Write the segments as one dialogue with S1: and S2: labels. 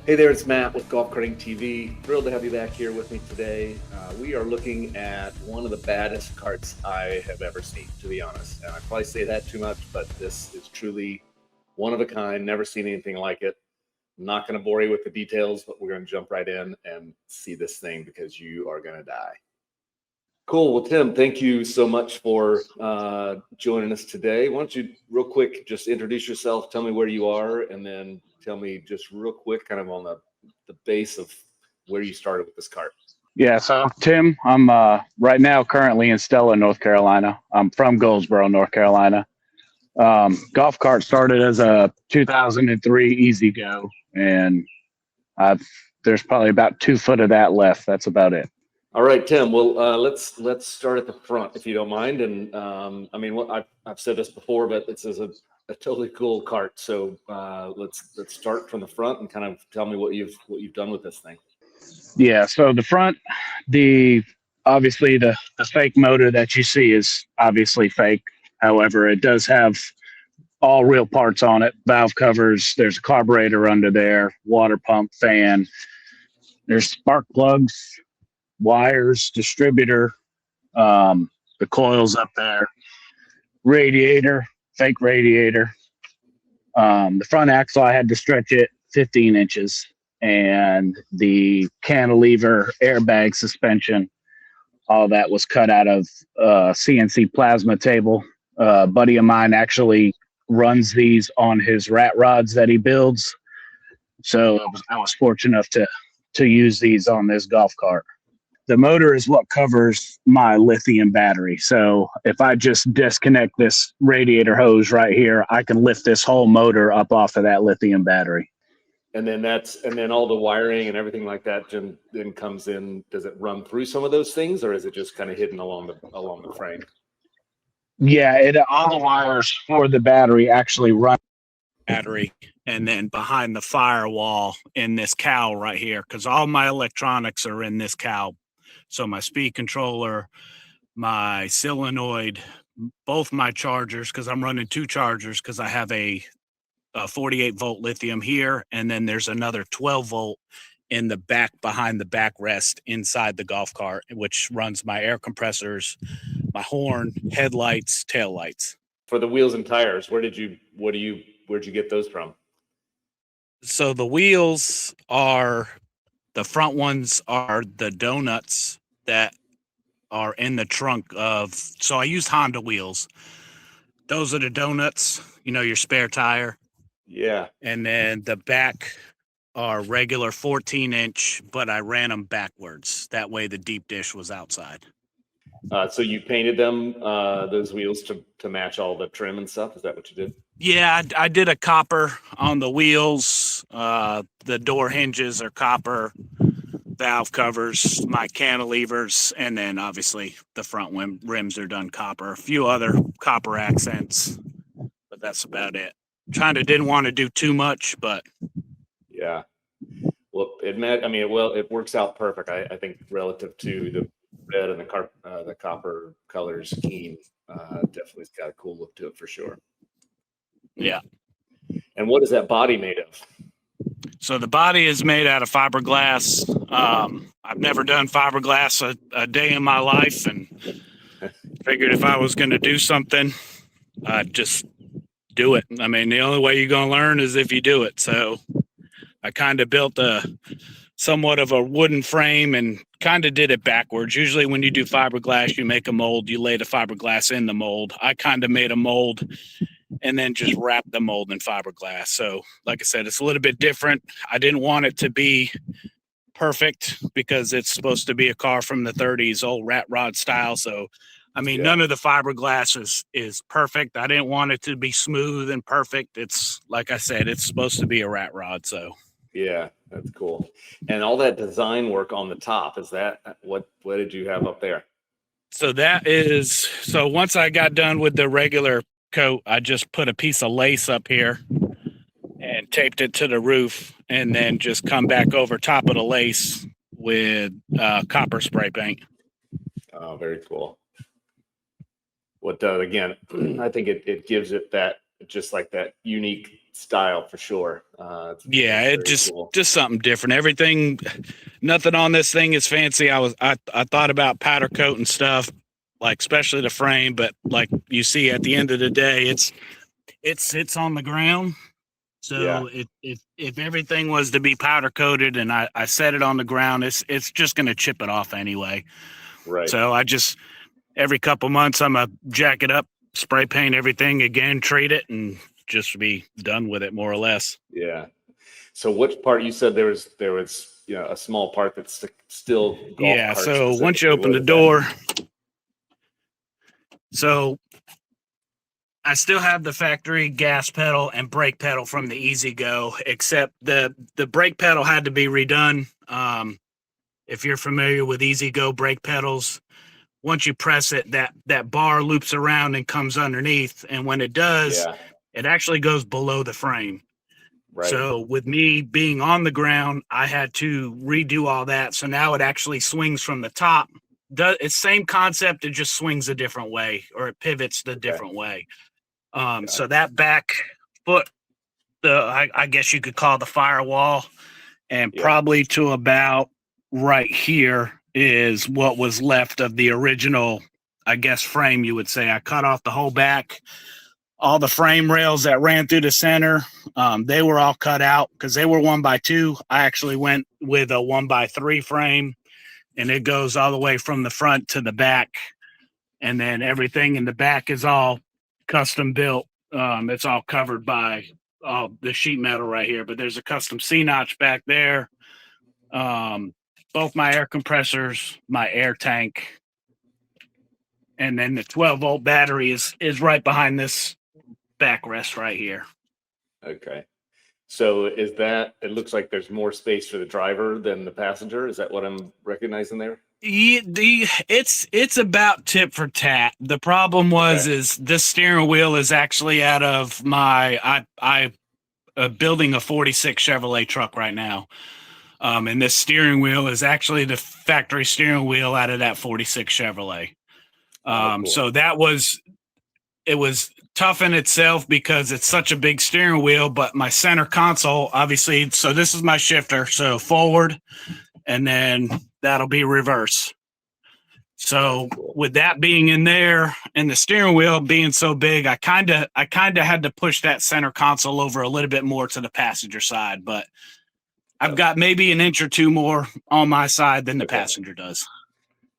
S1: Hey there, it's Matt with Golf Carting TV. Thrilled to have you back here with me today. We are looking at one of the baddest carts I have ever seen, to be honest. And I probably say that too much, but this is truly one of a kind. Never seen anything like it. I'm not going to bore you with the details, but we're going to jump right in and see this thing because you are going to die. Cool. Well, Tim, thank you so much for joining us today. Why don't you real quick just introduce yourself, tell me where you are, and then tell me just real quick kind of on the base of where you started with this cart.
S2: Yeah, so Tim, I'm right now currently in Stella, North Carolina. I'm from Goldsboro, North Carolina. Golf cart started as a 2003 EZGO, and there's probably about 2 foot of that left. That's about it.
S1: All right, Tim. Well, let's start at the front, if you don't mind. And I mean, I've said this before, but this is a totally cool cart. So let's start from the front and kind of tell me what you've done with this thing.
S2: Yeah, so the front, obviously the fake motor that you see is obviously fake. However, it does have all real parts on it. Valve covers. There's a carburetor under there. Water pump, fan. There's spark plugs, wires, distributor, the coils up there, radiator, fake radiator. The front axle, I had to stretch it 15 inches, and the cantilever airbag suspension, all that was cut out of CNC plasma table. A buddy of mine actually runs these on his rat rods that he builds. So I was fortunate enough to use these on this golf cart. The motor is what covers my lithium battery. So if I just disconnect this radiator hose right here, I can lift this whole motor up off of that lithium battery.
S1: And then all the wiring and everything like that then comes in. Does it run through some of those things, or is it just kind of hidden along the frame?
S2: Yeah, all the wires for the battery actually run battery, and then behind the firewall in this cowl right here, because all my electronics are in this cowl. So my speed controller, my solenoid, both my chargers, because I'm running 2 chargers because I have a 48 volt lithium here, and then there's another 12 volt in the back behind the backrest inside the golf cart, which runs my air compressors, my horn, headlights, tail lights.
S1: For the wheels and tires, where'd you get those from?
S2: So the wheels are, the front ones are the donuts that are in the trunk of, so I used Honda wheels. Those are the donuts, your spare tire.
S1: Yeah.
S2: And then the back are regular 14-inch, but I ran them backwards. That way the deep dish was outside.
S1: So you painted them, those wheels to match all the trim and stuff? Is that what you did?
S2: Yeah, I did a copper on the wheels. The door hinges are copper, valve covers, my cantilevers, and then obviously the front rims are done copper. A few other copper accents, but that's about it. Didn't want to do too much, but
S1: yeah. Well, it works out perfect. I think relative to the red and the copper color scheme, definitely's got a cool look to it for sure.
S2: Yeah.
S1: And what is that body made of?
S2: So the body is made out of fiberglass. I've never done fiberglass a day in my life, and figured if I was going to do something, I'd just do it. I mean, the only way you're going to learn is if you do it. So I kind of built somewhat of a wooden frame and kind of did it backwards. Usually when you do fiberglass, you make a mold, you lay the fiberglass in the mold. I kind of made a mold and then just wrapped the mold in fiberglass. So like I said, it's a little bit different. I didn't want it to be perfect because it's supposed to be a car from the 30s, old rat rod style. So I mean, none of the fiberglass is perfect. I didn't want it to be smooth and perfect. It's, like I said, it's supposed to be a rat rod. So
S1: yeah, that's cool. And all that design work on the top, is that what did you have up there?
S2: So once I got done with the regular coat, I just put a piece of lace up here and taped it to the roof, and then just come back over top of the lace with copper spray paint.
S1: Oh, very cool. What again, I think it gives it that, just like that unique style for sure.
S2: Yeah,
S1: it's
S2: it
S1: very cool.
S2: just something different. Everything, nothing on this thing is fancy. I thought about powder coat and stuff, like especially the frame, but like you see at the end of the day, it sits on the ground.
S1: Yeah,
S2: So if everything was to be powder coated and I set it on the ground, it's just gonna chip it off anyway.
S1: right.
S2: So I just every couple months I'm gonna jack it up, spray paint everything again, treat it, and just be done with it more or less.
S1: Yeah. So which part you said there was a small part that's still golf
S2: Yeah.
S1: cart
S2: So once you
S1: specifically.
S2: open
S1: What
S2: the
S1: is that?
S2: door, so I still have the factory gas pedal and brake pedal from the EZGO, except the brake pedal had to be redone. If you're familiar with EZGO brake pedals, once you press it, that bar loops around and comes underneath, and when it does,
S1: Yeah,
S2: it actually goes below the frame.
S1: right.
S2: So with me being on the ground, I had to redo all that. So now it actually swings from the top. It's same concept, it just swings a different way, or it pivots the
S1: Okay,
S2: different way.
S1: got
S2: So
S1: it.
S2: that back foot, I guess you could call the firewall, and
S1: Yeah,
S2: probably to about right here is what was left of the original, I guess, frame, you would say. I cut off the whole back, all the frame rails that ran through the center. They were all cut out because they were 1x2. I actually went with a 1x3 frame, and it goes all the way from the front to the back. And then everything in the back is all custom built. It's all covered by the sheet metal right here, but there's a custom C-notch back there. Both my air compressors, my air tank, and then the 12-volt battery is right behind this backrest right here.
S1: okay. So is that, it looks like there's more space for the driver than the passenger. Is that what I'm recognizing there?
S2: It's about tit for tat. The problem was
S1: Okay.
S2: is this steering wheel is actually out of my I building a 46 Chevrolet truck right now. And this steering wheel is actually the factory steering wheel out of that 46 Chevrolet.
S1: Oh, cool.
S2: So it was tough in itself because it's such a big steering wheel, but my center console, obviously, so this is my shifter. So forward, and then that'll be reverse. So
S1: Cool.
S2: with that being in there and the steering wheel being so big, I kind of had to push that center console over a little bit more to the passenger side, but I've got maybe an inch or two more on my side than the passenger does.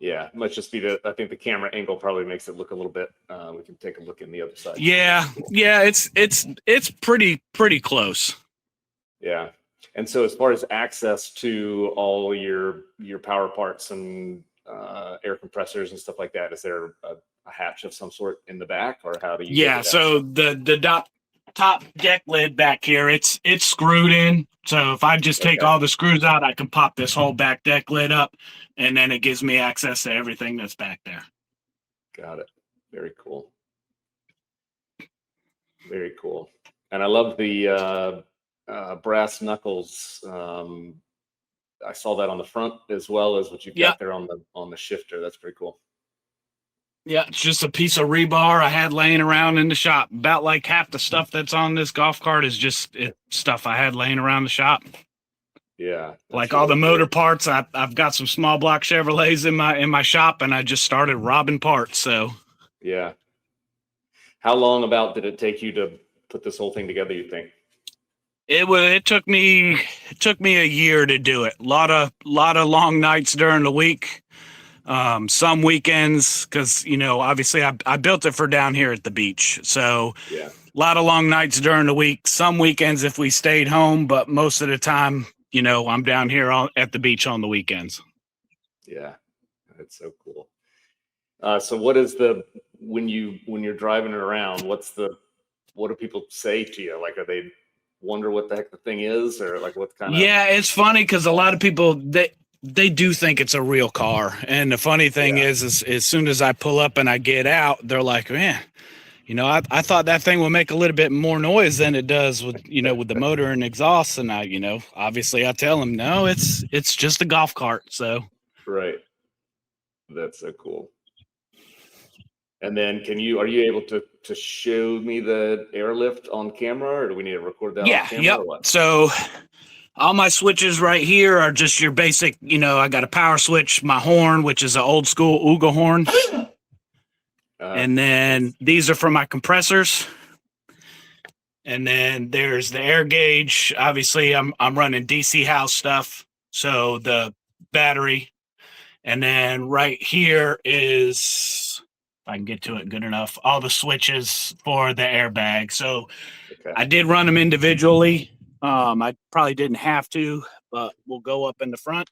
S1: Yeah, it must just be I think the camera angle probably makes it look a little bit. We can take a look in the other side.
S2: Yeah, cool. Yeah, it's pretty close.
S1: Yeah, and so as far as access to all your power parts and air compressors and stuff like that, is there a hatch of some sort in the back, or how do you?
S2: Yeah, so the top deck lid back here, it's screwed in. So if I just take all the screws out, I can pop this whole back deck lid up, and then it gives me access to everything that's back there.
S1: Got it. Very cool. Very cool. And I love the brass knuckles. I saw that on the front as well as what you've got there on the shifter. That's pretty cool.
S2: Yeah, it's just a piece of rebar I had laying around in the shop. About like half the stuff that's on this golf cart is just stuff I had laying around the shop.
S1: Yeah,
S2: like all the motor parts. I've got some small block Chevrolets in my shop, and I just started robbing parts. So
S1: yeah. How long about did it take you to put this whole thing together, you think?
S2: It took me a year to do it. A lot of long nights during the week. Some weekends, because obviously I built it for down here at the beach. So
S1: yeah,
S2: a lot of long nights during the week. Some weekends if we stayed home, but most of the time, I'm down here at the beach on the weekends.
S1: Yeah, that's so cool. So what is when you're driving it around, what do people say to you? Like, are they wonder what the heck the thing is, or like what kind of?
S2: Yeah, it's funny because a lot of people they do think it's a real car, and the funny thing is as soon as I pull up and I get out, they're like, man, I thought that thing would make a little bit more noise than it does with with the motor and exhaust, and I obviously I tell them no, it's just a golf cart. So
S1: right, that's so cool. And then are you able to show me the airlift on camera, or do we need to record that on camera
S2: yep.
S1: or what?
S2: So all my switches right here are just your basic, I got a power switch, my horn, which is an old school Uga horn. And then these are for my compressors. And then there's the air gauge. Obviously, I'm running DC house stuff, so the battery. And then right here is, if I can get to it good enough, all the switches for the airbag. So I did run them individually. I probably didn't have to, but we'll go up in the front.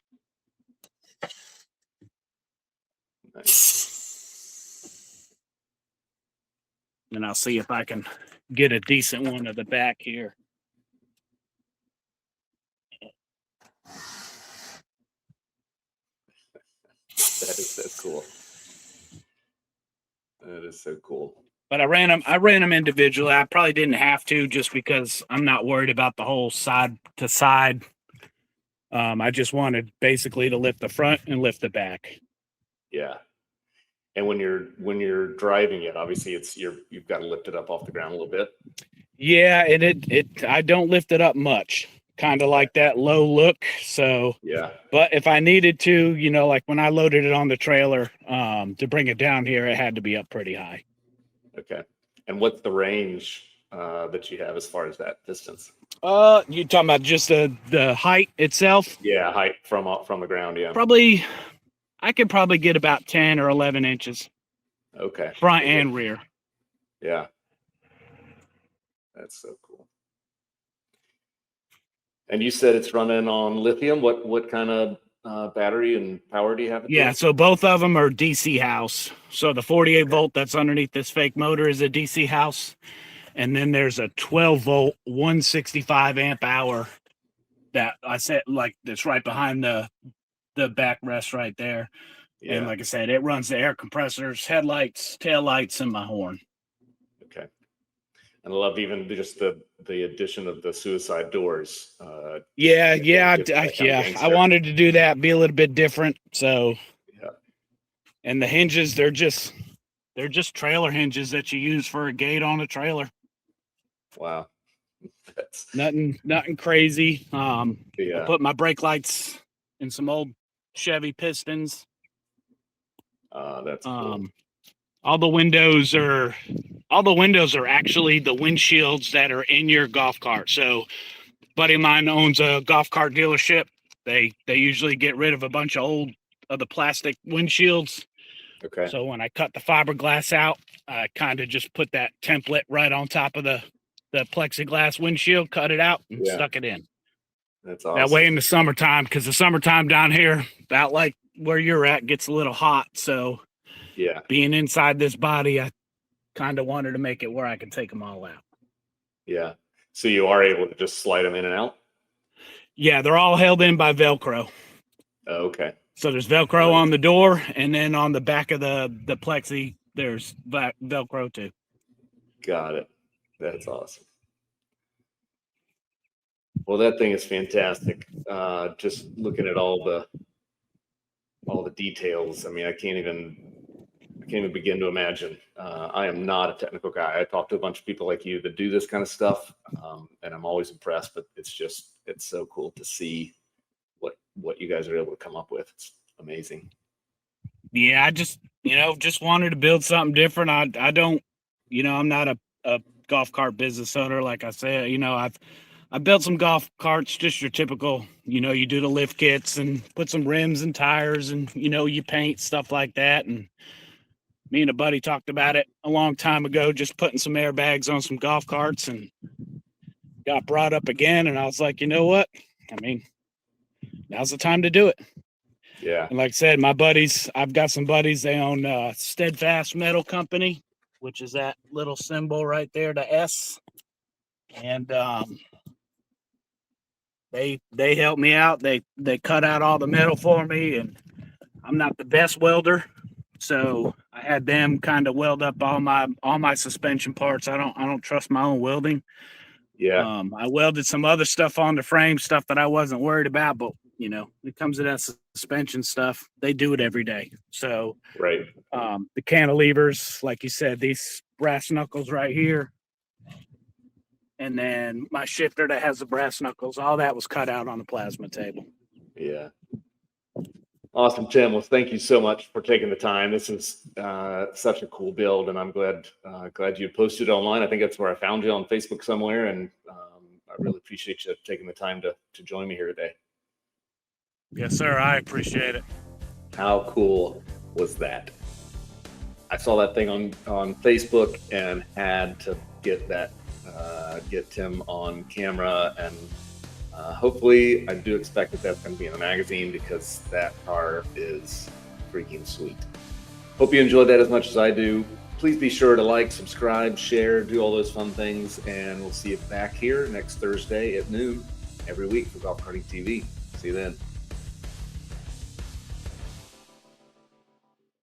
S1: Nice.
S2: And I'll see if I can get a decent one of the back here.
S1: That is so cool. That is so cool.
S2: But I ran them individually. I probably didn't have to, just because I'm not worried about the whole side to side. I just wanted basically to lift the front and lift the back.
S1: Yeah. And when you're driving it, obviously you've got to lift it up off the ground a little bit.
S2: Yeah, and I don't lift it up much. Kind of like that low look. So
S1: yeah.
S2: But if I needed to, like when I loaded it on the trailer, to bring it down here, it had to be up pretty high.
S1: Okay. And what's the range that you have as far as that distance?
S2: You talking about just the height itself?
S1: Yeah, height from the ground. Yeah.
S2: I could probably get about 10 or 11 inches.
S1: Okay.
S2: Front and rear.
S1: Yeah. That's so cool. And you said it's running on lithium. What kind of battery and power do you have?
S2: Yeah, so both of them are DC house. So the 48 volt that's underneath this fake motor is a DC house. And then there's a 12 volt, 165 amp hour that I said, like, that's right behind the backrest right there. Yeah. And like I said, it runs the air compressors, headlights, taillights, and my horn.
S1: Okay. And I love even just the addition of the suicide doors.
S2: I wanted to do that, be a little bit different. So,
S1: yeah.
S2: And the hinges, they're just trailer hinges that you use for a gate on a trailer.
S1: Wow.
S2: That's nothing crazy. I put my brake lights in some old Chevy Pistons.
S1: That's cool.
S2: All the windows are actually the windshields that are in your golf cart. So, a buddy of mine owns a golf cart dealership. They usually get rid of a bunch of the plastic windshields.
S1: Okay.
S2: So when I cut the fiberglass out, I kind of just put that template right on top of the plexiglass windshield, cut it out, and stuck it in.
S1: That's awesome.
S2: That way in the summertime, because the summertime down here, about like where you're at, gets a little hot. So
S1: yeah,
S2: being inside this body, I kind of wanted to make it where I could take them all out.
S1: Yeah. So you are able to just slide them in and out? Yeah,
S2: they're all held in by Velcro.
S1: Oh, okay.
S2: So there's Velcro on the door, and then on the back of the plexi, there's Velcro too.
S1: Got it. That's awesome. Well, that thing is fantastic. Just looking at all the details. I mean, I can't even begin to imagine. I am not a technical guy. I talk to a bunch of people like you that do this kind of stuff, and I'm always impressed. But it's so cool to see what you guys are able to come up with. It's amazing. Yeah,
S2: I just wanted to build something different. I don't, I'm not a golf cart business owner. Like I said, I built some golf carts, just your typical, you do the lift kits and put some rims and tires and, you paint stuff like that. And me and a buddy talked about it a long time ago, just putting some airbags on some golf carts, and got brought up again. And I was like, you know what? I mean, now's the time to do it.
S1: Yeah.
S2: And like I said, I've got some buddies, they own Steadfast Metal Company, which is that little symbol right there, the S. And they helped me out. They cut out all the metal for me, and I'm not the best welder, so I had them kind of weld up all my suspension parts. I don't trust my own welding.
S1: Yeah.
S2: I welded some other stuff on the frame, stuff that I wasn't worried about, but you know, when it comes to that suspension stuff, they do it every day. So
S1: Right.
S2: the cantilevers, like you said, these brass knuckles right here, and then my shifter that has the brass knuckles, all that was cut out on the plasma table.
S1: Yeah. Awesome, Tim. Well, thank you so much for taking the time. This is such a cool build, and I'm glad you posted it online. I think that's where I found you, on Facebook somewhere, and I really appreciate you taking the time to join me here today.
S2: Yes, sir. I appreciate it.
S1: How cool was that? I saw that thing on Facebook and had to get Tim on camera, and hopefully I do expect that that's going to be in the magazine, because that car is freaking sweet. Hope you enjoyed that as much as I do. Please be sure to like, subscribe, share, do all those fun things, and we'll see you back here next Thursday at noon every week for Golf Carting TV. See you then.